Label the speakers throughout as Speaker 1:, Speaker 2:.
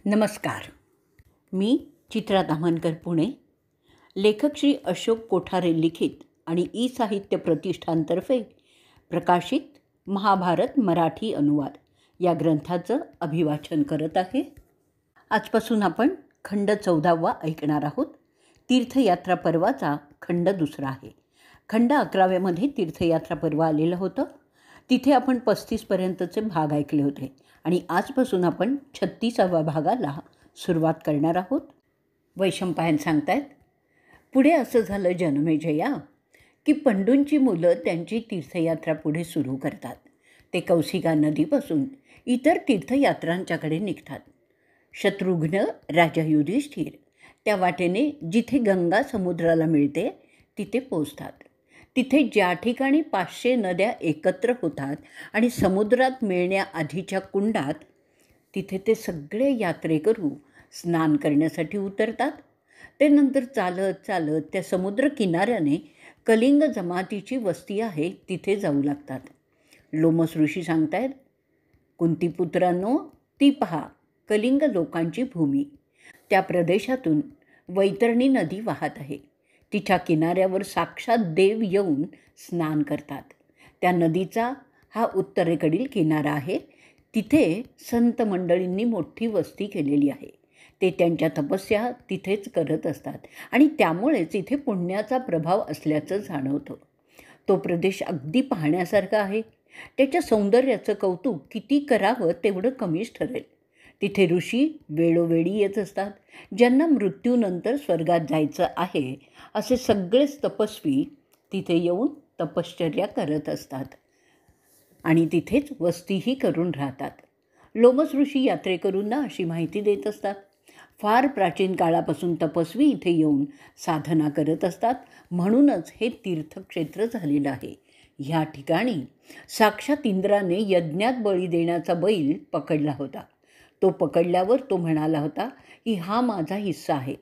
Speaker 1: नमस्कार. मी चित्रा धामनकर, पुणे. लेखक श्री अशोक कोठारे लिखित आणि ई साहित्य प्रतिष्ठानतर्फे प्रकाशित महाभारत मराठी अनुवाद या ग्रंथाचं अभिवाचन करत आहे. आजपासून आपण खंड 14वा ऐकणार आहोत. तीर्थयात्रा पर्वाचा खंड 2 आहे. खंड 11व्यामध्ये तीर्थयात्रा पर्व आलेलं होतं. तिथे आपण 35पर्यंतचे भाग ऐकले होते आणि आजपासून आपण 36व्या भागाला सुरुवात करणार आहोत. वैशंपायन सांगतायत, पुढे असं झालं जनमेजया की पंडूंची मुलं त्यांची तीर्थयात्रा पुढे सुरू करतात. ते कौशिका नदीपासून इतर तीर्थयात्रांच्याकडे निघतात. शत्रुघ्न, राजा युधिष्ठिर त्या वाटेने जिथे गंगा समुद्राला मिळते तिथे पोचतात. तिथे ज्या ठिकाणी 500 नद्या एकत्र होतात आणि समुद्रात मिळण्याआधीच्या कुंडात, तिथे ते सगळे यात्रेकरू स्नान करण्यासाठी उतरतात. ते नंतर चालत चालत त्या समुद्र किनाऱ्याने कलिंग जमातीची वस्ती आहे तिथे जाऊ लागतात. लोमस ऋषी सांगतायत, कुंतीपुत्रांनो, ती पहा कलिंग लोकांची भूमी. त्या प्रदेशातून वैतरणी नदी वाहत आहे. तिच्या किनाऱ्यावर साक्षात देव येऊन स्नान करतात. त्या नदीचा हा उत्तरेकडील किनारा आहे. तिथे संत मंडळींनी मोठी वस्ती केलेली आहे. ते त्यांच्या तपस्या तिथेच करत असतात आणि त्यामुळेच इथे पुण्याचा प्रभाव असल्याचं जाणवतं. तो प्रदेश अगदी पाहण्यासारखा आहे. त्याच्या सौंदर्याचं कौतुक किती करावं तेवढं कमीच ठरेल. तिथे ऋषी वेळोवेळी येत असतात. ज्यांना मृत्यूनंतर स्वर्गात जायचं आहे असे सगळेच तपस्वी तिथे येऊन तपश्चर्या करत असतात आणि तिथेच वस्तीही करून राहतात. लोमस ऋषी यात्रेकरूंना अशी माहिती देत असतात. फार प्राचीन काळापासून तपस्वी इथे येऊन साधना करत असतात. म्हणूनच हे तीर्थक्षेत्र झालेलं आहे. ह्या ठिकाणी साक्षात इंद्राने यज्ञात बळी देण्याचा बैल पकडला होता. तो पकडल्यावर तो म्हणाला होता की हा माझा हिस्सा आहे.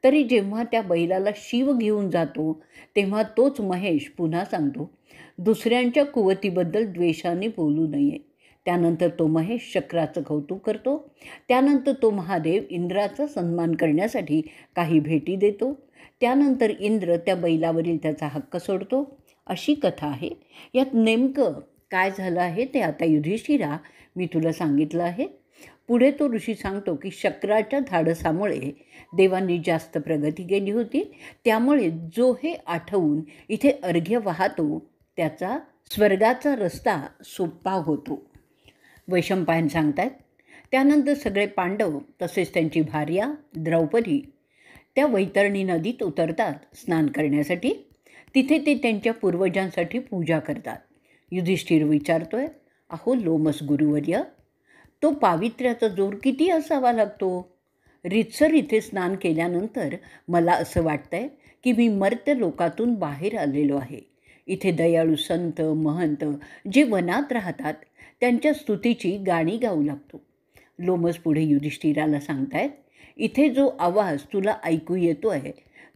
Speaker 1: तरी जेव्हा त्या बैलाला शिव घेऊन जातो तेव्हा तोच महेश पुन्हा सांगतो, दुसऱ्यांच्या कुवतीबद्दल द्वेषाने बोलू नये. त्यानंतर तो महेश चक्राचं कौतुक करतो. त्यानंतर तो महादेव इंद्राचा सन्मान करण्यासाठी काही भेटी देतो. त्यानंतर इंद्र त्या बैलावरील त्याचा हक्क सोडतो. अशी कथा आहे. यात नेमकं काय झालं आहे ते आता युधिष्ठिरा मी तुला सांगितलं आहे. पुढे तो ऋषी सांगतो की शक्राच्या धाडसामुळे देवांनी जास्त प्रगती केली होती. त्यामुळे जो हे आठवून इथे अर्घ्य वाहतो त्याचा स्वर्गाचा रस्ता सोपा होतो. वैशंपायन सांगतात, त्यानंतर सगळे पांडव तसेच त्यांची भार्या द्रौपदी त्या वैतरणी नदीत उतरतात स्नान करण्यासाठी. तिथे ते त्यांच्या पूर्वजांसाठी पूजा करतात. युधिष्ठिर विचारतोय, अहो लोमस गुरुवर्य, तो पावित्र्याचा जोर किती असावा लागतो? रितसर इथे स्नान केल्यानंतर मला असं वाटतंय की मी मर्त्य लोकातून बाहेर आलेलो आहे. इथे दयाळू संत महंत जे वनात राहतात त्यांच्या स्तुतीची गाणी गाऊ लागतो. लोमस पुढे युधिष्ठिराला सांगतायत, इथे जो आवाज तुला ऐकू येतो आहे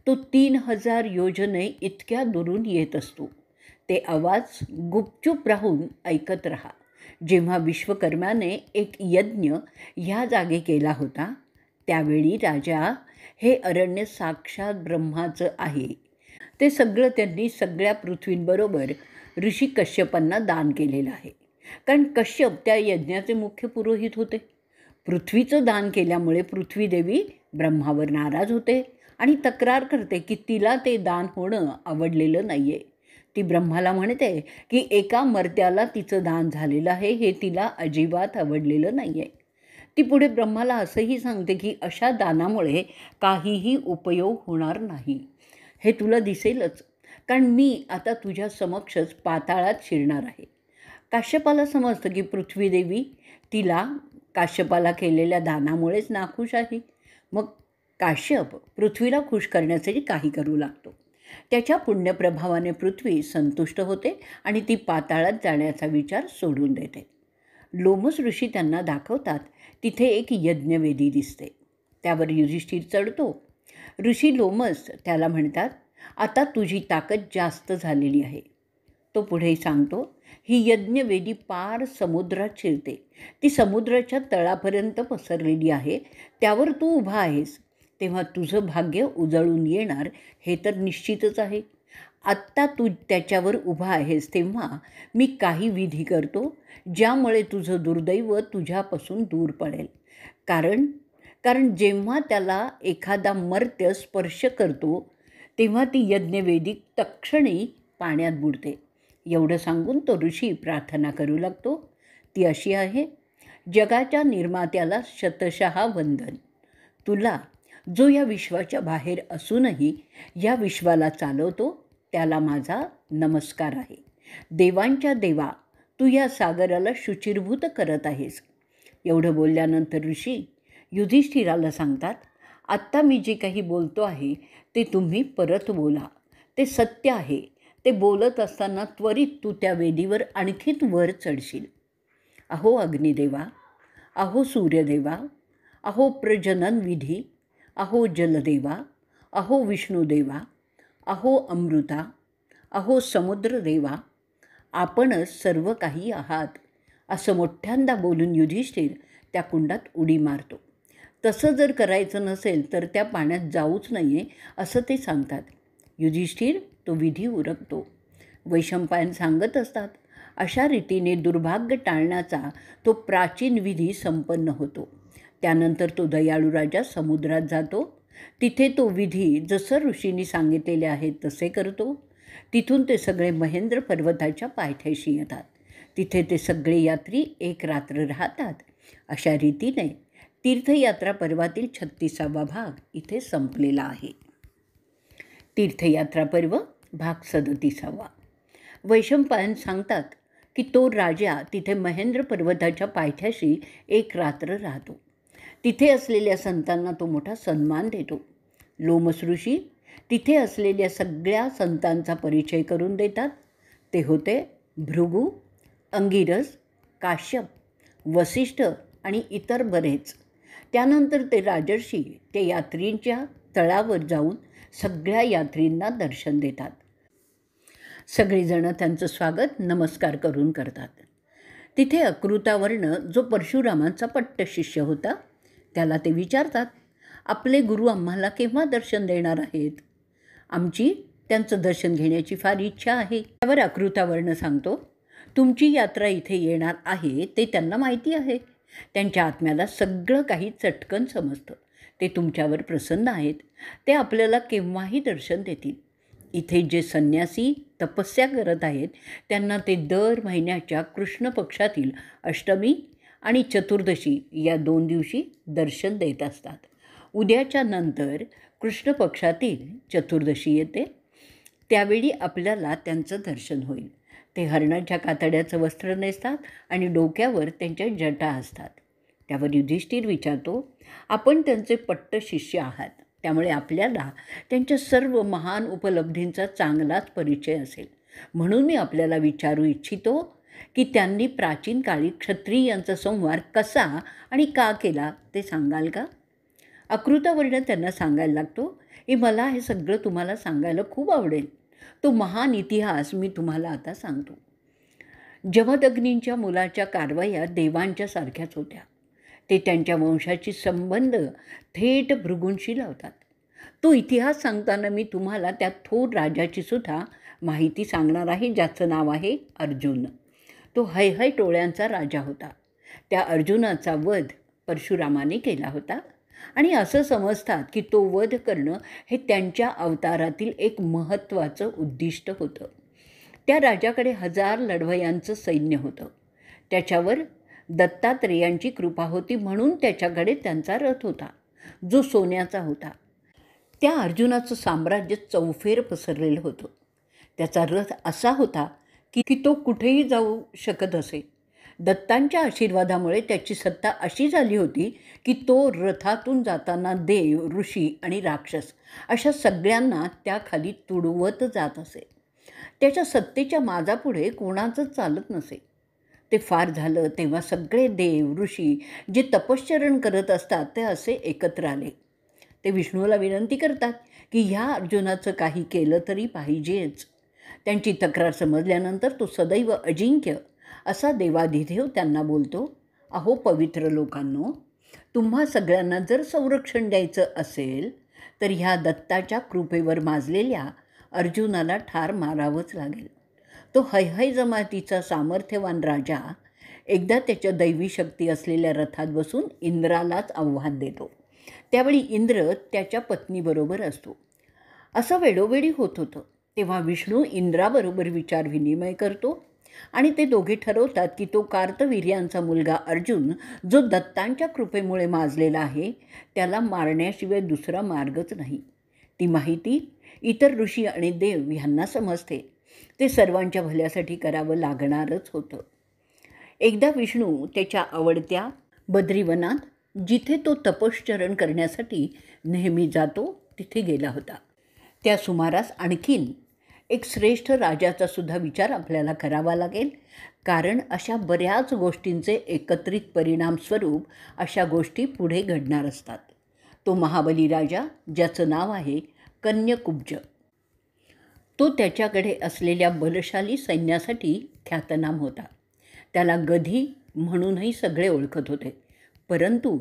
Speaker 1: तो 3000 योजने इतक्या दुरून येत असतो. ते आवाज गुपचूप राहून ऐकत राहा. जेव्हा विश्वकर्म्याने एक यज्ञ ह्या जागे केला होता त्यावेळी राजा, हे अरण्य साक्षात ब्रह्माचं आहे. ते सगळं त्यांनी सगळ्या पृथ्वींबरोबर ऋषी कश्यपांना दान केलेलं आहे. कारण कश्यप त्या यज्ञाचे मुख्य पुरोहित होते. पृथ्वीचं दान केल्यामुळे पृथ्वीदेवी ब्रह्मावर नाराज होते आणि तक्रार करते की तिला ते दान होणं आवडलेलं नाही आहे. ती ब्रह्माला म्हणते की एका मर्त्याला तिचं दान झालेलं आहे हे तिला अजिबात आवडलेलं नाही आहे. ती पुढे ब्रह्माला असंही सांगते की अशा दानामुळे काहीही उपयोग होणार नाही. हे तुला दिसेलच, कारण मी आता तुझ्या समक्षच पाताळात शिरणार आहे. काश्यपाला समजतं की पृथ्वीदेवी तिला काश्यपाला केलेल्या दानामुळेच नाखुश आहे. मग काश्यप पृथ्वीला खुश करण्यासाठी काही करू लागतो. त्याच्या पुण्यप्रभावाने पृथ्वी संतुष्ट होते आणि ती पाताळात जाण्याचा विचार सोडून देते. लोमस ऋषी त्यांना दाखवतात तिथे एक यज्ञवेदी दिसते. त्यावर युधिष्ठिर चढतो. ऋषी लोमस त्याला म्हणतात, आता तुझी ताकद जास्त झालेली आहे. तो पुढे सांगतो, ही यज्ञवेदी पार समुद्रात शिरते. ती समुद्राच्या तळापर्यंत पसरलेली आहे. त्यावर तू उभा आहेस. तेव्हा तुझं भाग्य उजळून येणार हे तर निश्चितच आहे. आत्ता तू त्याच्यावर उभा आहेस तेव्हा मी काही विधी करतो ज्यामुळे तुझं दुर्दैव तुझ्यापासून दूर पडेल. कारण कारण जेव्हा त्याला एखादा मर्त्य स्पर्श करतो तेव्हा ती यज्ञवेदी तत्क्षणी पाण्यात बुडते. एवढं सांगून तो ऋषी प्रार्थना करू लागतो. ती अशी आहे: जगाच्या निर्मात्याला शतशः वंदन. तुला, जो या विश्वाच्या बाहेर असूनही या विश्वाला चालवतो, त्याला माझा नमस्कार आहे. देवांच्या देवा, तू या सागराला शुचिर्भूत करत आहेस. एवढं बोलल्यानंतर ऋषी युधिष्ठिराला सांगतात, आत्ता मी जे काही बोलतो आहे ते तुम्ही परत बोला. ते सत्य आहे. ते बोलत असताना त्वरित तू त्या वेदीवर आणखीच वर चढशील. अहो अग्निदेवा, अहो सूर्यदेवा, अहो प्रजनन विधी, अहो जलदेवा, अहो विष्णुदेवा, अहो अमृता, अहो समुद्रदेवा, आपणच सर्व काही आहात. असं मोठ्यांदा बोलून युधिष्ठिर त्या कुंडात उडी मारतो. तसं जर करायचं नसेल तर त्या पाण्यात जाऊच नये असं ते सांगतात. युधिष्ठिर तो विधी उरकतो. वैशंपायन सांगत असतात. अशा रीतीने दुर्भाग्य टाळण्याचा तो प्राचीन विधी संपन्न होतो. त्यानंतर तो दयाळू राजा समुद्रात जातो. तिथे तो विधी जसं ऋषींनी सांगितलेले आहे तसे करतो. तिथून ते सगळे महेंद्र पर्वताच्या पायथ्याशी येतात. तिथे ते सगळे यात्री एक रात्र राहतात. अशा रीतीने तीर्थयात्रा पर्वातील 36वा भाग इथे संपलेला आहे. तीर्थयात्रा पर्व भाग 37. वैशंपायन सांगतात की तो राजा तिथे महेंद्र पर्वताच्या पायथ्याशी एक रात्र राहतो. तिथे असलेल्या संतांना तो मोठा सन्मान देतो. लोमस ऋषी तिथे असलेल्या सगळ्या संतांचा परिचय करून देतात. ते होते भृगू, अंगिरस, काश्यप, वसिष्ठ आणि इतर बरेच. त्यानंतर ते राजर्षी त्या यात्रींच्या तळावर जाऊन सगळ्या यात्रींना दर्शन देतात. सगळेजणं त्यांचं स्वागत नमस्कार करून करतात. तिथे अकृतावर्ण जो परशुरामांचा पट्टशिष्य होता त्याला ते विचारतात, आपले गुरु आम्हाला केव्हा दर्शन देणार आहेत? आमची त्यांचं दर्शन घेण्याची फार इच्छा आहे. त्यावर अकृतावर्ण सांगतो, तुमची यात्रा इथे येणार आहे ते त्यांना माहिती आहे. त्यांच्या आत्म्याला सगळं काही चटकन समजतं. ते तुमच्यावर प्रसन्न आहेत. ते आपल्याला केव्हाही दर्शन देतील. इथे जे संन्यासी तपस्या करत आहेत त्यांना ते दर महिन्याच्या कृष्ण पक्षातील अष्टमी आणि चतुर्दशी या 2 दिवशी दर्शन देत असतात. उद्याच्या नंतर कृष्ण पक्षातील चतुर्दशी येते. त्यावेळी आपल्याला त्यांचं दर्शन होईल. ते हरणाच्या कातड्याचं वस्त्र नेसतात आणि डोक्यावर त्यांच्या जटा असतात. त्यावर युधिष्ठिर विचारतो, आपण त्यांचे पट्ट शिष्य आहात, त्यामुळे आपल्याला त्यांच्या सर्व महान उपलब्धींचा चांगलाच परिचय असेल. म्हणून मी आपल्याला विचारू इच्छितो की त्यांनी प्राचीन काळी क्षत्रियांचा संहार कसा आणि का केला ते सांगाल का? अकृतावर्ण त्यांना सांगायला लागतो की मला हे सगळं तुम्हाला सांगायला खूप आवडेल. तो महान इतिहास मी तुम्हाला आता सांगतो. जमदग्नींच्या मुलाच्या कारवाया देवांच्या सारख्याच होत्या. ते त्यांच्या वंशाची संबंध थेट भृगूंशी लावतात. तो इतिहास सांगताना मी तुम्हाला त्या थोर राजाची सुद्धा माहिती सांगणार आहे, ज्याचं नाव आहे अर्जुन. तो हैहय टोळ्यांचा राजा होता. त्या अर्जुनाचा वध परशुरामाने केला होता आणि असं समजतात की तो वध करणं हे त्यांच्या अवतारातील एक महत्त्वाचं उद्दिष्ट होतं. त्या राजाकडे 1000 लढवयांचं सैन्य होतं. त्याच्यावर दत्तात्रेयांची कृपा होती म्हणून त्याच्याकडे त्यांचा रथ होता, जो सोन्याचा होता. त्या अर्जुनाचं साम्राज्य चौफेर पसरलेलं होतं. त्याचा रथ असा होता की तो कुठेही जाऊ शकत असे. दत्तांच्या आशीर्वादामुळे त्याची सत्ता अशी झाली होती की तो रथातून जाताना देव, ऋषी आणि राक्षस अशा सगळ्यांना त्याखाली तुडवत जात असे. त्याच्या सत्तेच्या माजापुढे कोणाचंच चालत नसे. ते फार झालं तेव्हा सगळे देव, ऋषी जे तपश्चरण करत असतात ते असे एकत्र आले. ते विष्णूला विनंती करतात की ह्या अर्जुनाचं काही केलं तरी पाहिजेच. त्यांची तक्रार समजल्यानंतर तो सदैव अजिंक्य असा देवाधिदेव त्यांना बोलतो, अहो पवित्र लोकांनो, तुम्हा सगळ्यांना जर संरक्षण द्यायचं असेल तर ह्या दत्ताच्या कृपेवर माजलेल्या अर्जुनाला ठार मारावंच लागेल. तो हैहय जमातीचा सामर्थ्यवान राजा एकदा त्याच्या दैवी शक्ती असलेल्या रथात बसून इंद्रालाच आव्हान देतो. त्यावेळी इंद्र त्याच्या पत्नीबरोबर असतो. असं वेळोवेळी होत होतं. तेव्हा विष्णू इंद्राबरोबर विचारविनिमय करतो आणि ते दोघे ठरवतात की तो कार्तवीर्यांचा मुलगा अर्जुन, जो दत्तांच्या कृपेमुळे माजलेला आहे, त्याला मारण्याशिवाय दुसरा मार्गच नाही. ती माहिती इतर ऋषी आणि देव ह्यांना समजते. ते सर्वांच्या भल्यासाठी करावं लागणारच होतं. एकदा विष्णू त्याच्या आवडत्या बद्रीवनात, जिथे तो तपश्चरण करण्यासाठी नेहमी जातो, तिथे गेला होता. त्या सुमारास आणखीन एक श्रेष्ठ राजाचा सुद्धा विचार आपल्याला करावा लागेल, कारण अशा बऱ्याच गोष्टींचे एकत्रित परिणामस्वरूप अशा गोष्टी पुढे घडणार असतात. तो महाबली राजा, ज्याचं नाव आहे कन्यकुब्ज. तो त्याच्याकडे असलेल्या बलशाली सैन्यासाठी ख्यातनाम होता. त्याला गधी म्हणूनही सगळे ओळखत होते. परंतु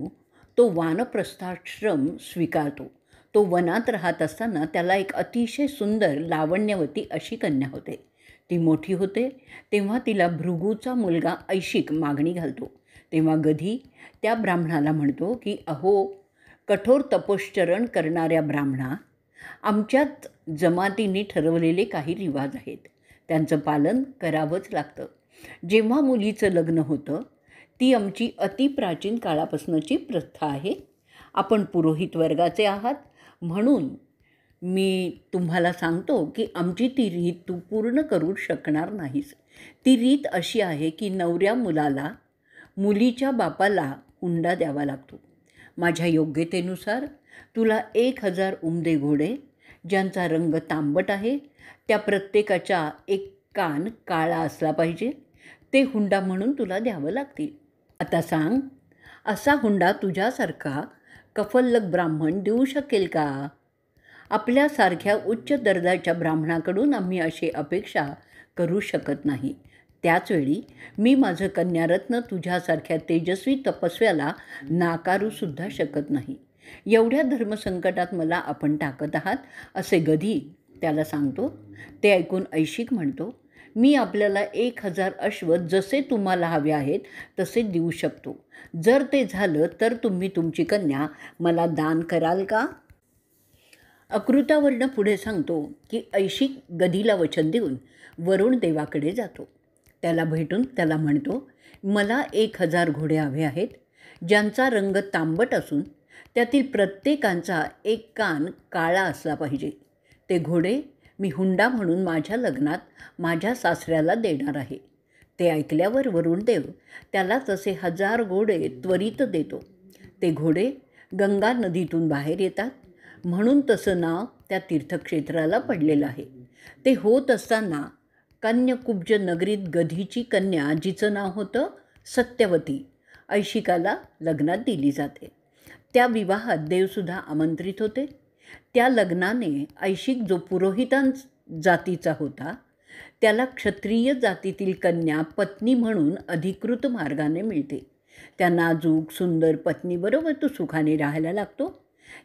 Speaker 1: तो वानप्रस्थाश्रम स्वीकारतो. तो वनात राहत असताना त्याला एक अतिशय सुंदर लावण्यवती अशी कन्या होते. ती मोठी होते तेव्हा तिला भृगूचा मुलगा ऐशिक मागणी घालतो. तेव्हा गधी त्या ब्राह्मणाला म्हणतो की अहो कठोर तपोश्चरण करणाऱ्या ब्राह्मणा, आमच्यात जमातींनी ठरवलेले काही रिवाज आहेत, त्यांचं पालन करावंच लागतं. जेव्हा मुलीचं लग्न होतं ती आमची अतिप्राचीन काळापासूनची प्रथा आहे. आपण पुरोहित वर्गाचे आहात म्हणून मी तुम्हाला सांगतो की आमची ती रीत तू पूर्ण करू शकणार नाहीस. ती रीत अशी आहे की नवऱ्या मुलाला मुलीच्या बापाला हुंडा द्यावा लागतो. माझ्या योग्यतेनुसार तुला 1000 उमदे घोडे, ज्यांचा रंग तांबट आहे, त्या प्रत्येकाचा एक कान काळा असला पाहिजे, ते हुंडा म्हणून तुला द्यावं लागतील. आता सांग, असा हुंडा तुझ्यासारखा कफल्लक ब्राह्मण देऊ शकेल का? आपल्यासारख्या उच्च दर्जाच्या ब्राह्मणाकडून आम्ही अशी अपेक्षा करू शकत नाही. त्याचवेळी मी माझं कन्यारत्न तुझ्यासारख्या तेजस्वी तपस्व्याला नाकारूसुद्धा शकत नाही. एवढ्या धर्मसंकटात मला आपण टाकत आहात असे गधी त्याला सांगतो. ते ऐकून ऐशिक म्हणतो, मी आपल्याला 1000 अश्व जसे तुम्हाला हवे आहेत तसे देऊ शकतो. जर ते झालं तर तुम्ही तुमची कन्या मला दान कराल का? अकृतावर्ण पुढे सांगतो की ऐशिक गधीला वचन देऊन वरुण देवाकडे जातो. त्याला भेटून त्याला म्हणतो, मला 1000 घोडे हवे आहेत, ज्यांचा रंग तांबट असून त्यातील प्रत्येकांचा एक कान काळा असला पाहिजे. ते घोडे मी हुंडा म्हणून माझ्या लग्नात माझ्या सासऱ्याला देणार आहे. ते ऐकल्यावर वरुणदेव त्याला तसे 1000 घोडे त्वरित देतो. ते घोडे गंगा नदीतून बाहेर येतात, म्हणून तसं नाव त्या तीर्थक्षेत्राला पडलेलं आहे. ते होत असताना कन्यकुब्ज नगरीत गधीची कन्या, जिचं नाव होतं सत्यवती, ऐशिकाला लग्नात दिली जाते. त्या विवाहात देवसुद्धा आमंत्रित होते. त्या लग्नाने ऐशिक, जो पुरोहितां जातीचा होता, त्याला क्षत्रिय जातीतील कन्या पत्नी म्हणून अधिकृत मार्गाने मिळते. त्या नाजूक सुंदर पत्नीबरोबर तो सुखाने राहायला लागतो.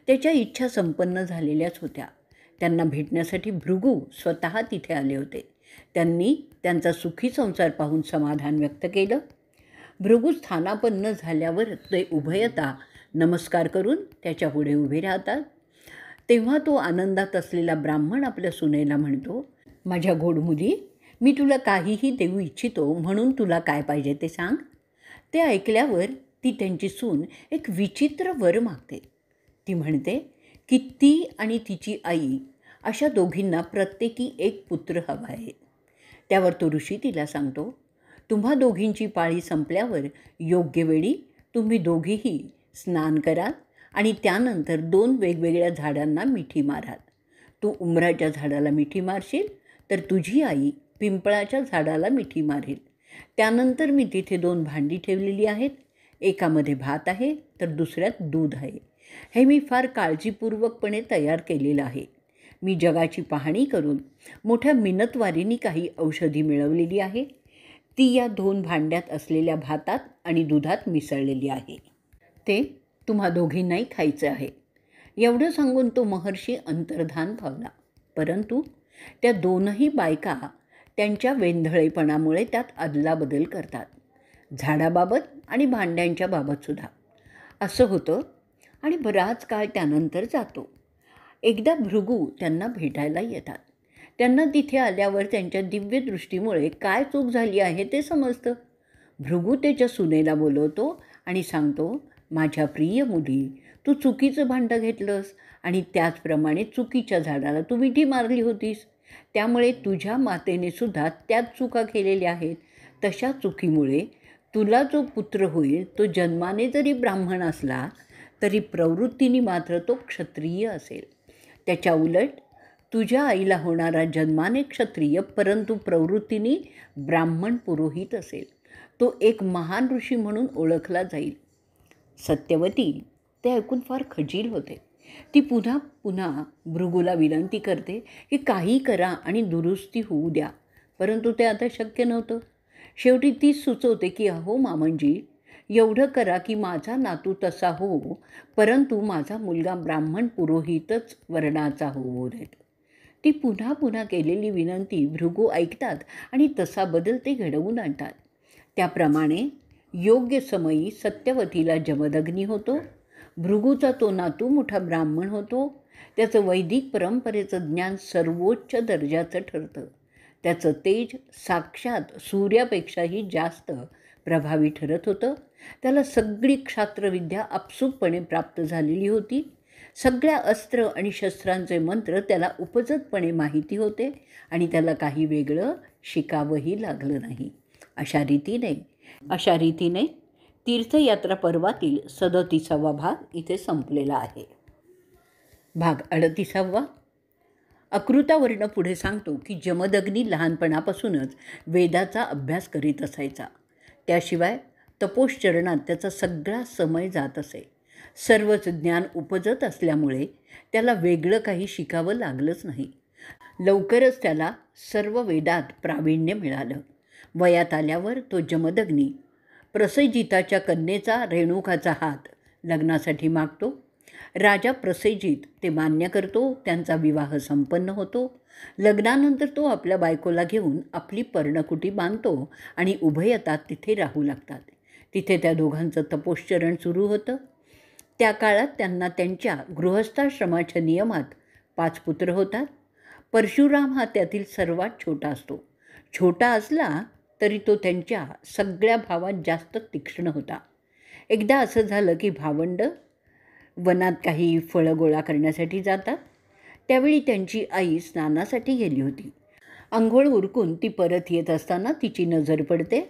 Speaker 1: त्याच्या इच्छा संपन्न झालेल्याच होत्या. त्यांना भेटण्यासाठी भृगू स्वतः तिथे आले होते. त्यांनी त्यांचा सुखी संसार पाहून समाधान व्यक्त केलं. भृगू स्थानापन्न झाल्यावर ते उभयता नमस्कार करून त्याच्यापुढे उभे राहतात. तेव्हा तो आनंदात असलेला ब्राह्मण आपल्या सुनेला म्हणतो, माझ्या गोडमुली, मी तुला काहीही देऊ इच्छितो, म्हणून तुला काय पाहिजे ते सांग. ते ऐकल्यावर ती त्यांची सून एक विचित्र वर मागते. ती म्हणते की ती आणि तिची आई अशा दोघींना प्रत्येकी एक पुत्र हवा आहे. त्यावर तो ऋषी तिला सांगतो, तुम्हा दोघींची पाळी संपल्यावर योग्य वेळी तुम्ही दोघीही स्नान कराल आणि त्यानंतर 2 वेगवेगळ्या झाडांना मिठी माराल. तू उंबराच्या झाडाला मिठी मारशील तर तुझी आई पिंपळाच्या झाडाला मिठी मारेल. त्यानंतर मी तिथे 2 भांडी ठेवलेली आहेत. एकामध्ये भात आहे तर दुसऱ्यात दूध आहे. हे मी फार काळजीपूर्वकपणे तयार केलेलं आहे. मी जगाची पाहणी करून मोठ्या मिन्नतवारीने काही औषधी मिळवलेली आहे. ती या 2 भांड्यात असलेल्या भातात आणि दुधात मिसळलेली आहे. ते तुम्हा दोघींनाही खायचं आहे. एवढं सांगून तो महर्षी अंतर्धान पावला. परंतु त्या 2ही बायका त्यांच्या वेंधळेपणामुळे त्यात अदलाबदल करतात, झाडाबाबत आणि भांड्यांच्या बाबतसुद्धा. असं होतं आणि बराच काळ त्यानंतर जातो. एकदा भृगू त्यांना भेटायला येतात. त्यांना तिथे आल्यावर त्यांच्या दिव्य दृष्टीमुळे काय चूक झाली आहे ते समजतं. भृगू त्याच्या सुनेला बोलवतो आणि सांगतो, माझ्या प्रिय मुली, तू चुकीचं भांडं घेतलंस आणि त्याचप्रमाणे चुकीच्या झाडाला तू मिठी मारली होतीस. त्यामुळे तुझ्या मातेने सुद्धा त्याच चुका केलेल्या आहेत. तशा चुकीमुळे तुला जो पुत्र होईल तो जन्माने जरी ब्राह्मण असला तरी प्रवृत्तीने मात्र तो क्षत्रिय असेल. त्याच्या उलट तुझ्या आईला होणारा जन्माने क्षत्रिय परंतु प्रवृत्तीने ब्राह्मण पुरोहित असेल. तो एक महान ऋषी म्हणून ओळखला जाईल. सत्यवती ते ऐकून फार खजील होते. ती पुन्हा पुन्हा भृगूला विनंती करते की काही करा आणि दुरुस्ती होऊ द्या. परंतु ते आता शक्य नव्हतं. शेवटी तीच सुचवते की अहो मामंजी, एवढं करा की माझा नातू तसा हो, परंतु माझा मुलगा ब्राह्मण पुरोहितच वर्णाचा होऊ देत. ती पुन्हा पुन्हा केलेली विनंती भृगू ऐकतात आणि तसा बदल ते घडवून आणतात. त्याप्रमाणे योग्य समयी सत्यवतीला जमदग्नी होतो. भृगूचा तो नातू मोठा ब्राह्मण होतो. त्याचं वैदिक परंपरेचं ज्ञान सर्वोच्च दर्जाचं ठरतं. त्याचं तेज साक्षात सूर्यापेक्षाही जास्त प्रभावी ठरत होतं. त्याला सगळी क्षात्रविद्या आपसूकपणे प्राप्त झालेली होती. सगळ्या अस्त्र आणि शस्त्रांचे मंत्र त्याला उपजतपणे माहिती होते आणि त्याला काही वेगळं शिकावंही लागलं नाही. अशा रीतीने तीर्थयात्रा पर्वातील 37वा भाग इथे संपलेला आहे. भाग 38. अकृतावर्ण पुढे सांगतो की जमदग्नी लहानपणापासूनच वेदाचा अभ्यास करीत असायचा. त्याशिवाय तपोश्चरणात त्याचा सगळा समय जात असे. सर्वच ज्ञान उपजत असल्यामुळे त्याला वेगळं काही शिकावं लागलंच नाही. लवकरच त्याला सर्व वेदात प्रावीण्य मिळालं. वयात आल्यावर तो जमदग्नी प्रसेजिताच्या कन्येचा रेणुकाचा हात लग्नासाठी मागतो. राजा प्रसेजित ते मान्य करतो. त्यांचा विवाह संपन्न होतो. लग्नानंतर तो आपल्या बायकोला घेऊन आपली पर्णकुटी बांधतो आणि उभयतात तिथे राहू लागतात. तिथे त्या दोघांचं तपोश्चरण सुरू होतं. त्या काळात त्यांना त्यांच्या गृहस्थाश्रमाच्या नियमात 5 पुत्र होतात. परशुराम हा त्यातील सर्वात छोटा असतो. छोटा असला तरी तो त्यांच्या सगळ्या भावात जास्त तीक्ष्ण होता. एकदा असं झालं की भावंड वनात काही फळं गोळा करण्यासाठी जातात. त्यावेळी त्यांची आई स्नानासाठी गेली होती. अंघोळ उरकून ती परत येत असताना तिची नजर पडते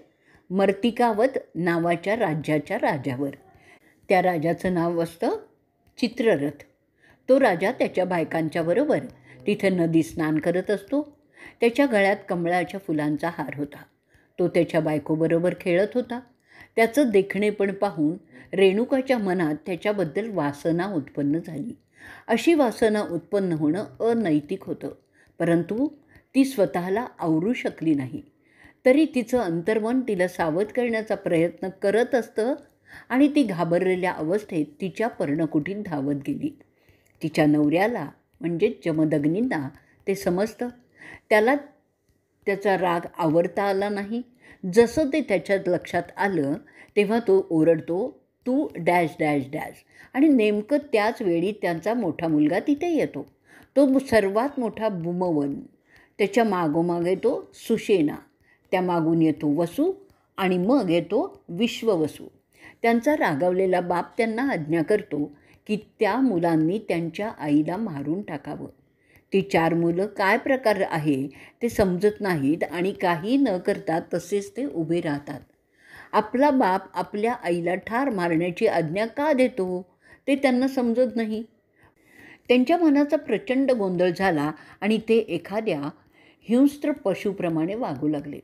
Speaker 1: मर्तिकावत नावाच्या राज्याच्या राजावर. त्या राजाचं नाव असतं चित्ररथ. तो राजा त्याच्या बायकांच्या बरोबर तिथे नदी स्नान करत असतो. त्याच्या गळ्यात कमळाच्या फुलांचा हार होता. तो त्याच्या बायकोबरोबर खेळत होता. त्याचं देखणेपण पाहून रेणुकाच्या मनात त्याच्याबद्दल वासना उत्पन्न झाली. अशी वासना उत्पन्न होणं अनैतिक होतं, परंतु ती स्वतःला आवरू शकली नाही. तरी तिचं अंतर्मन तिला सावध करण्याचा प्रयत्न करत असतं आणि ती घाबरलेल्या अवस्थेत तिच्या पर्णकुटीत धावत गेली. तिच्या नवऱ्याला म्हणजे जमदग्नींना ते समजतं. त्याला त्याचा राग आवरता आला नाही. जसं ते त्याच्यात लक्षात आलं तेव्हा तो ओरडतो, तू डॅश डॅश डॅश. आणि नेमकं त्याच वेळी त्यांचा मोठा मुलगा तिथे येतो. तो सर्वात मोठा भूमवन. त्याच्या मागोमाग येतो सुषेना. त्या मागून येतो वसू आणि मग येतो विश्ववसू. त्यांचा रागावलेला बाप त्यांना आज्ञा करतो की त्या मुलांनी त्यांच्या आईला मारून टाकावं. ती 4 मुलं काय प्रकार आहे ते समजत नाहीत आणि काही न करता तसेच ते उभे राहतात. आपला बाप आपल्या आईला ठार मारण्याची आज्ञा का देतो ते त्यांना समजत नाही. त्यांच्या मनाचा प्रचंड गोंधळ झाला आणि ते एखाद्या हिंस्त्र पशुप्रमाणे वागू लागले.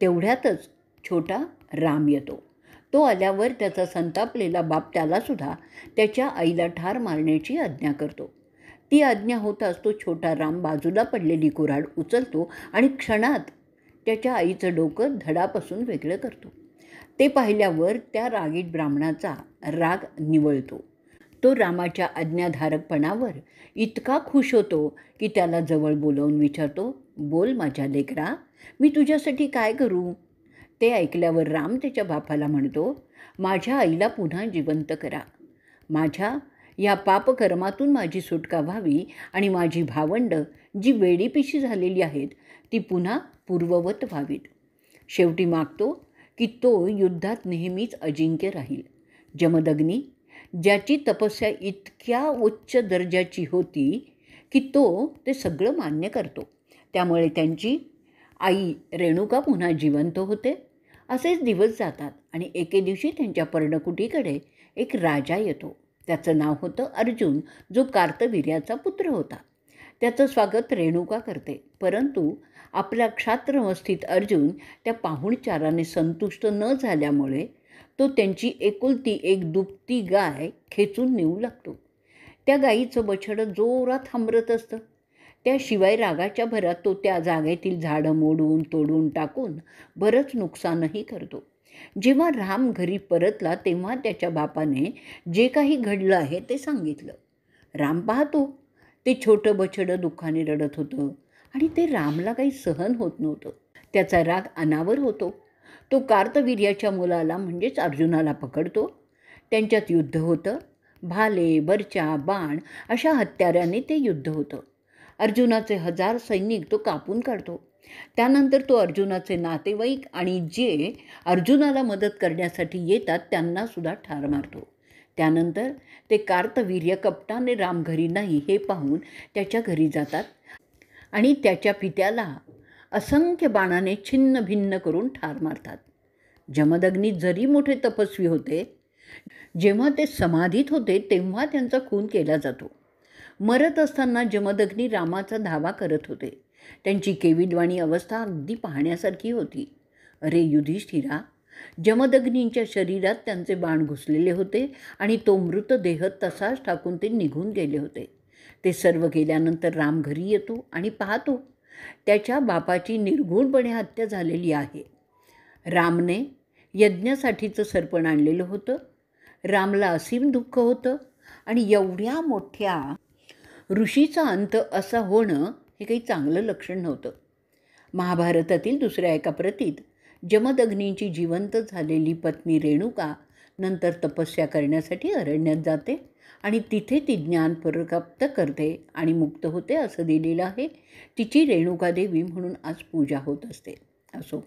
Speaker 1: तेवढ्यातच छोटा राम येतो. तो आल्यावर त्याचा संतापलेला बाप त्यालासुद्धा त्याच्या आईला ठार मारण्याची आज्ञा करतो. ती आज्ञा होताच तो छोटा राम बाजूला पडलेली कुऱ्हाड उचलतो आणि क्षणात त्याच्या आईचं डोकं धडापासून वेगळं करतो. ते पाहिल्यावर त्या रागीट ब्राह्मणाचा राग निवळतो. तो रामाच्या आज्ञाधारकपणावर इतका खुश होतो की त्याला जवळ बोलावून विचारतो, बोल माझ्या लेकरा, मी तुझ्यासाठी काय करू? ते ऐकल्यावर राम त्याच्या बापाला म्हणतो, माझ्या आईला पुन्हा जिवंत करा. माझ्या या पापकर्मातून माझी सुटका व्हावी आणि माझी भावंडं जी वेडीपिशी झालेली आहेत ती पुन्हा पूर्ववत व्हावीत. शेवटी मागतो की तो युद्धात नेहमीच अजिंक्य राहील. जमदग्नी, ज्याची तपस्या इतक्या उच्च दर्जाची होती की तो ते सगळं मान्य करतो, त्यामुळे त्यांची आई रेणुका पुन्हा जिवंत होते. असेच दिवस जातात आणि एके दिवशी त्यांच्या पर्णकुटीकडे एक राजा येतो. त्याचं नाव होतं अर्जुन, जो कार्तवीर्याचा पुत्र होता. त्याचं स्वागत रेणुका करते, परंतु आपल्या क्षात्रवस्थित अर्जुन त्या पाहुणचाराने संतुष्ट न झाल्यामुळे तो त्यांची एकुलती एक दुभती गाय खेचून नेऊ लागतो. त्या गायीचं बछडं जोरात हांबरत असतं. त्याशिवाय रागाच्या भरात तो त्या जागेतील झाडं मोडून तोडून टाकून बरंच नुकसानही करतो. जेव्हा राम घरी परतला तेव्हा त्याच्या बापाने जे काही घडलं आहे ते सांगितलं. राम पाहतो ते छोटं बछडं दुःखाने रडत होतं आणि ते रामला काही सहन होत नव्हतं. त्याचा राग अनावर होतो. तो कार्तवीर्याच्या मुलाला म्हणजेच अर्जुनाला पकडतो. त्यांच्यात युद्ध होतं. भाले, बर्च्या, बाण अशा हत्याराने ते युद्ध होतं. अर्जुनाचे 1000 सैनिक तो कापून काढतो. त्यानंतर तो अर्जुनाचे नातेवाईक आणि जे अर्जुनाला मदत करण्यासाठी येतात त्यांनासुद्धा ठार मारतो. त्यानंतर ते कार्तवीर्य कपटाने राम घरी नाही हे पाहून त्याच्या घरी जातात आणि त्याच्या पित्याला असंख्य बाणाने छिन्न भिन्न करून ठार मारतात. जमदग्नी जरी मोठे तपस्वी होते, जेव्हा ते समाधीत होते तेव्हा त्यांचा खून केला जातो. मरत असताना जमदग्नी रामाचा धावा करत होते. त्यांची केविलवाणी अवस्था अगदी पाहण्यासारखी होती. अरे युधिष्ठिरा, जमदग्नींच्या शरीरात त्यांचे बाण घुसलेले होते आणि तो मृतदेह तसाच टाकून ते निघून गेले होते. ते सर्व गेल्यानंतर राम घरी येतो आणि पाहतो त्याच्या बापाची निर्घुणपणे हत्या झालेली आहे. रामने यज्ञासाठीचं सरपण आणलेलं होतं. रामला असीम दुःख होतं आणि एवढ्या मोठ्या ऋषीचा अंत असं होणं हे काही चांगलं लक्षण नव्हतं. महाभारतातील दुसऱ्या एका प्रतीत जमदग्नींची जिवंत झालेली पत्नी रेणुका नंतर तपस्या करण्यासाठी अरण्यात जाते आणि तिथे ती ज्ञान प्राप्त करते आणि मुक्त होते असं दिलेलं आहे. तिची रेणुका देवी म्हणून आज पूजा होत असते. असो,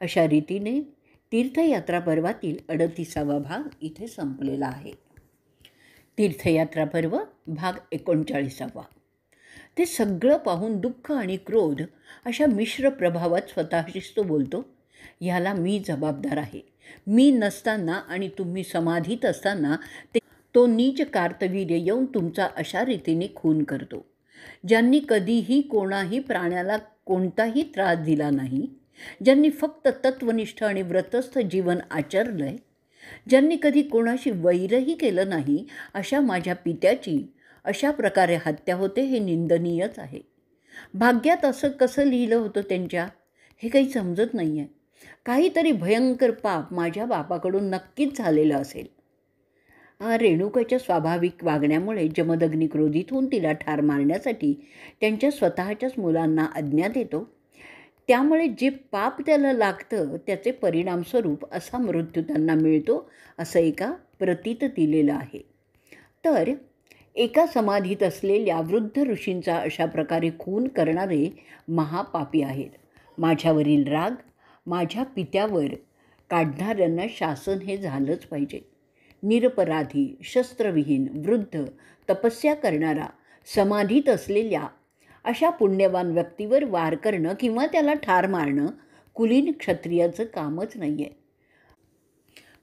Speaker 1: अशा रीतीने तीर्थयात्रा पर्वातील 38वा भाग इथे संपलेला आहे. तीर्थयात्रा पर्व भाग 39वा. ते सगळं पाहून दुःख आणि क्रोध अशा मिश्र प्रभावात स्वतःशीच तो बोलतो, ह्याला मी जबाबदार आहे. मी नसताना आणि तुम्ही समाधीत असताना तो नीच कार्तवीर्य येऊन तुमचा अशा रीतीने खून करतो. ज्यांनी कधीही कोणाही प्राण्याला कोणताही त्रास दिला नाही, ज्यांनी फक्त तत्वनिष्ठ आणि व्रतस्थ जीवन आचरलं आहे, ज्यांनी कधी कोणाशी वैरही केलं नाही, अशा माझ्या पित्याची अशा प्रकारे हत्या होते हे निंदनीयच आहे. भाग्यात असं कसं लिहिलं होतं त्यांच्या, हे काही समजत नाही आहे. काहीतरी भयंकर पाप माझ्या बापाकडून नक्कीच झालेलं असेल. रेणुकाच्या स्वाभाविक वागण्यामुळे जमदग्नी क्रोधित होऊन तिला ठार मारण्यासाठी त्यांच्या स्वतःच्याच मुलांना आज्ञा देतो. त्यामुळे जे पाप त्याला लागतं त्याचे परिणामस्वरूप असा मृत्यू त्यांना मिळतो असं एका प्रतीत दिलेलं आहे. तर एका समाधीत असलेल्या वृद्ध ऋषींचा अशा प्रकारे खून करणारे महापापी आहेत. माझ्यावरील राग माझ्या पित्यावर काढणाऱ्यांना शासन हे झालंच पाहिजे. निरपराधी, शस्त्रविहीन, वृद्ध, तपस्या करणारा, समाधीत असलेल्या अशा पुण्यवान व्यक्तीवर वार करणं किंवा त्याला ठार मारणं कुलीन क्षत्रियाचं कामच नाही आहे.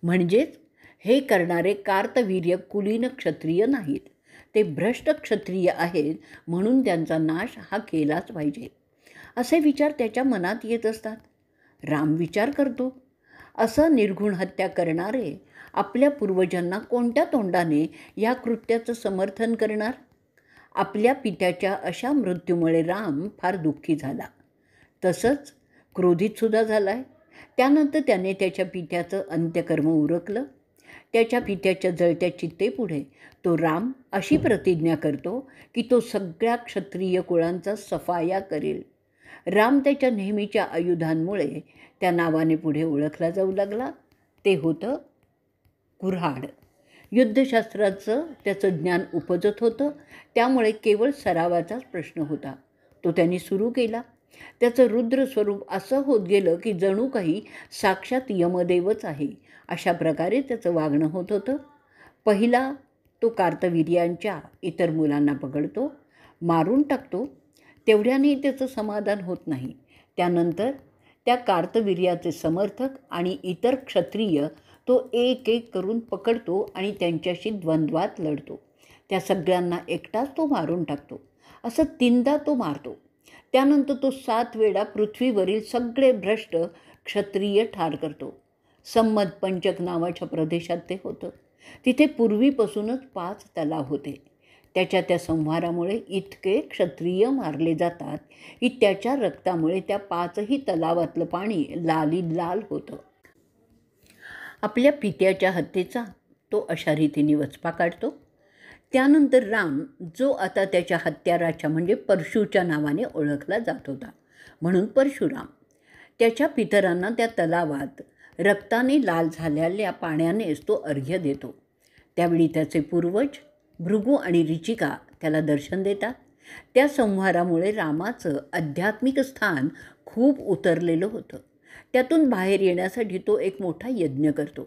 Speaker 1: म्हणजेच हे करणारे कार्तवीर्य कुलीन क्षत्रिय नाहीत, ते भ्रष्ट क्षत्रिय आहेत, म्हणून त्यांचा नाश हा केलाच पाहिजे असे विचार त्याच्या मनात येत असतात. राम विचार करतो, असं निर्घुण हत्या करणारे आपल्या पूर्वजांना कोणत्या तोंडाने या कृत्याचं समर्थन करणार? आपल्या पित्याच्या अशा मृत्यूमुळे राम फार दुःखी झाला. तसंच क्रोधितसुद्धा झाला आहे. त्यानंतर त्याने त्याच्या पित्याचं अंत्यकर्म उरकलं. त्याच्या पित्याच्या जळत्या चितेपुढे तो राम अशी प्रतिज्ञा करतो की तो सगळ्या क्षत्रिय कुळांचा सफाया करेल. राम त्याच्या नेहमीच्या आयुधांमुळे त्या नावाने पुढे ओळखला जाऊ लागला. ते होतं कुऱ्हाड. युद्धशास्त्राचं त्याचं ज्ञान उपजत होतं, त्यामुळे केवळ सरावाचाच प्रश्न होता. तो त्यांनी सुरू केला. त्याचं रुद्र स्वरूप असं होत गेलं की जणू काही साक्षात यमदेवच आहे, अशा प्रकारे त्याचं वागणं होत होतं. पहिला तो कार्तवीर्यांच्या इतर मुलांना पकडतो, मारून टाकतो. तेवढ्याने त्याचं समाधान होत नाही. त्यानंतर त्या कार्तवीर्याचे समर्थक आणि इतर क्षत्रिय तो एक एक करून पकडतो आणि त्यांच्याशी द्वंद्वात लढतो. त्या सगळ्यांना एकटाच तो मारून टाकतो. असं 3दा तो मारतो. त्यानंतर तो 7 वेळा पृथ्वीवरील सगळे भ्रष्ट क्षत्रिय ठार करतो. संमत पंचक नावाच्या प्रदेशात ते होतं. तिथे पूर्वीपासूनच 5 तलाव होते. त्याच्या त्या संहारामुळे इतके क्षत्रिय मारले जातात की त्याच्या रक्तामुळे त्या 5ही तलावातलं पाणी लाल होतं. आपल्या पित्याच्या हत्येचा तो अशा रीतीने वचपा काढतो. त्यानंतर राम, जो आता त्याच्या हत्याराच्या म्हणजे परशूच्या नावाने ओळखला जात होता, म्हणून परशुराम, त्याच्या पितरांना त्या तलावात रक्ताने लाल झालेल्या पाण्यानेच तो अर्घ्य देतो. त्यावेळी त्याचे पूर्वज भृगू आणि ऋचिका त्याला दर्शन देतात. त्या संहारामुळे रामाचं आध्यात्मिक स्थान खूप उतरलेलं होतं. त्यातून बाहेर येण्यासाठी तो एक मोठा यज्ञ करतो.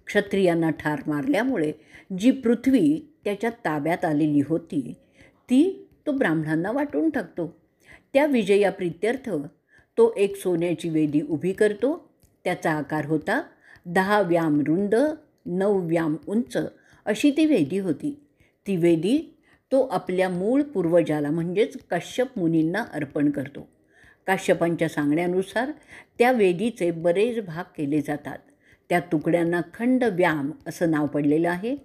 Speaker 1: क्षत्रियांना ठार मारल्यामुळे जी पृथ्वी त्याच्या ताब्यात आलेली होती ती तो ब्राह्मणांना वाटून टाकतो. त्या विजयाप्रित्यर्थ तो एक सोन्याची वेदी उभी करतो. त्याचा आकार होता 10 व्याम रुंद, 9 व्याम उंच अशी ती वेदी होती. ती वेदी तो आपल्या मूळ पूर्वजाला म्हणजेच काश्यप मुनींना अर्पण करतो. काश्यपांच्या सांगण्यानुसार त्या वेदीचे बरेच भाग केले जातात. त्या तुकड्यांना खंड व्याम असं नाव पडलेलं आहे.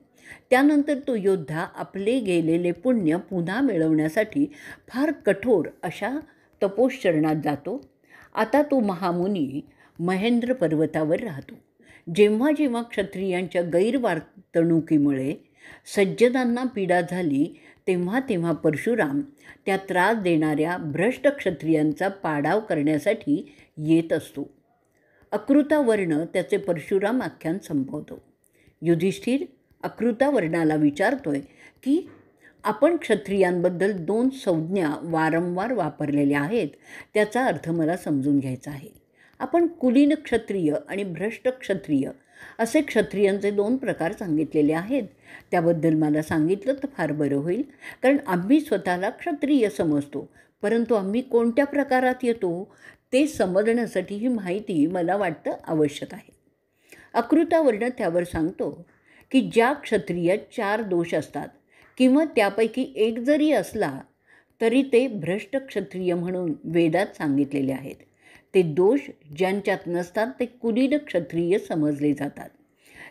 Speaker 1: त्यानंतर तो योद्धा आपले गेलेले पुण्य पुन्हा मिळवण्यासाठी फार कठोर अशा तपोश्चरणात जातो. आता तो महामुनी महेंद्र पर्वतावर राहतो. जेव्हा जेव्हा क्षत्रियांच्या गैरवर्तणुकीमुळे सज्जनांना पीडा झाली तेव्हा तेव्हा परशुराम त्या त्रास देणाऱ्या भ्रष्ट क्षत्रियांचा पाडाव करण्यासाठी येत असतो. अकृतावर्ण त्याचे परशुराम आख्यान संपवतो. युधिष्ठिर अकृतावर्णाला विचारतोय की आपण क्षत्रियांबद्दल 2 संज्ञा वारंवार वापरलेल्या आहेत, त्याचा अर्थ मला समजून घ्यायचा आहे. आपण कुलीन क्षत्रिय आणि भ्रष्ट क्षत्रिय असे क्षत्रियांचे 2 प्रकार सांगितलेले आहेत. त्याबद्दल मला सांगितलं तर फार बरं होईल, कारण आम्ही स्वतःला क्षत्रिय समजतो, परंतु आम्ही कोणत्या प्रकारात येतो ते समजण्यासाठी ही माहिती मला वाटतं आवश्यक आहे. अकृतावर्ण त्यावर सांगतो की ज्या क्षत्रियात 4 दोष असतात किंवा त्यापैकी एक जरी असला तरी ते भ्रष्ट क्षत्रिय म्हणून वेदात सांगितलेले आहेत. ते दोष ज्यांच्यात नसतात ते कुलीन क्षत्रिय समजले जातात.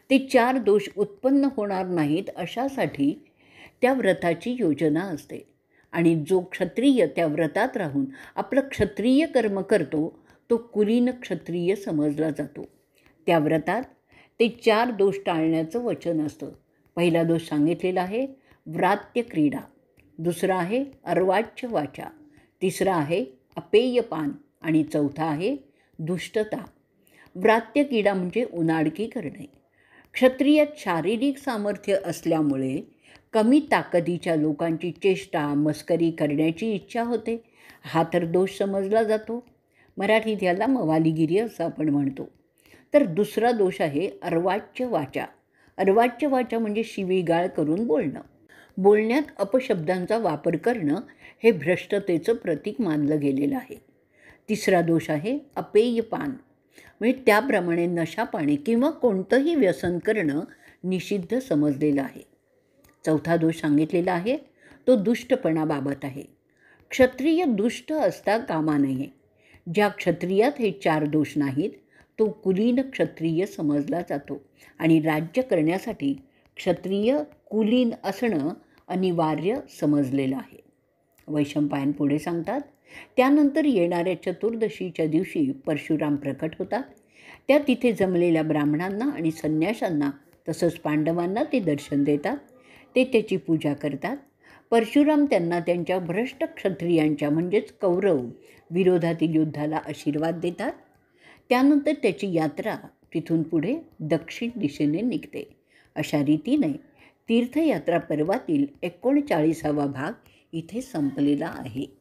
Speaker 1: ते 4 दोष उत्पन्न होणार नाहीत अशासाठी त्या व्रताची योजना असते आणि जो क्षत्रिय त्या व्रतात राहून आपलं क्षत्रिय कर्म करतो तो कुलीन क्षत्रिय समजला जातो. त्या व्रतात ते 4 दोष टाळण्याचं वचन असतं. पहिला दोष सांगितलेला आहे व्रात्य क्रीडा, दुसरा आहे अर्वाच्य वाचा, तिसरा आहे अपेयपान आणि चौथा आहे दुष्टता. व्रात्य क्रीडा म्हणजे उनाडकी करणे. क्षत्रियात शारीरिक सामर्थ्य असल्यामुळे कमी ताकदीच्या लोकांची चेष्टा मस्करी करण्याची इच्छा होते. हा तर दोष समजला जातो. मराठीत याला मवालीगिरी असं आपण म्हणतो. तर दुसरा दोष आहे अर्वाच्य वाचा. अर्वाच्य वाचा म्हणजे शिवीगाळ करून बोलणं. बोलण्यात अपशब्दांचा वापर करणं हे भ्रष्टतेचं प्रतीक मानलं गेलेलं आहे. तिसरा दोष आहे अपेयपान, म्हणजे त्याप्रमाणे नशापाणी किंवा कोणतंही व्यसन करणं निषिद्ध समजलेलं आहे. चौथा दोष सांगितलेला आहे तो दुष्टपणाबाबत आहे. क्षत्रिय दुष्ट असता कामा नये. ज्या क्षत्रियात हे 4 दोष नाहीत तो कुलीन क्षत्रिय समजला जातो आणि राज्य करण्यासाठी क्षत्रिय कुलीन असणं अनिवार्य समजलेलं आहे. वैशंपायन पुढे सांगतात, त्यानंतर येणाऱ्या चतुर्दशीच्या दिवशी परशुराम प्रकट होतात. त्या तिथे जमलेल्या ब्राह्मणांना आणि संन्याशांना तसंच पांडवांना ते दर्शन देतात. ते त्याची पूजा करतात. परशुराम त्यांना त्यांच्या भ्रष्ट क्षत्रियांच्या म्हणजेच कौरव विरोधातील युद्धाला आशीर्वाद देतात. त्यानंतर त्याची यात्रा तिथून पुढे दक्षिण दिशेने निघते. अशा रीतीने तीर्थयात्रा पर्वातील 39वा भाग इथे संपलेला आहे.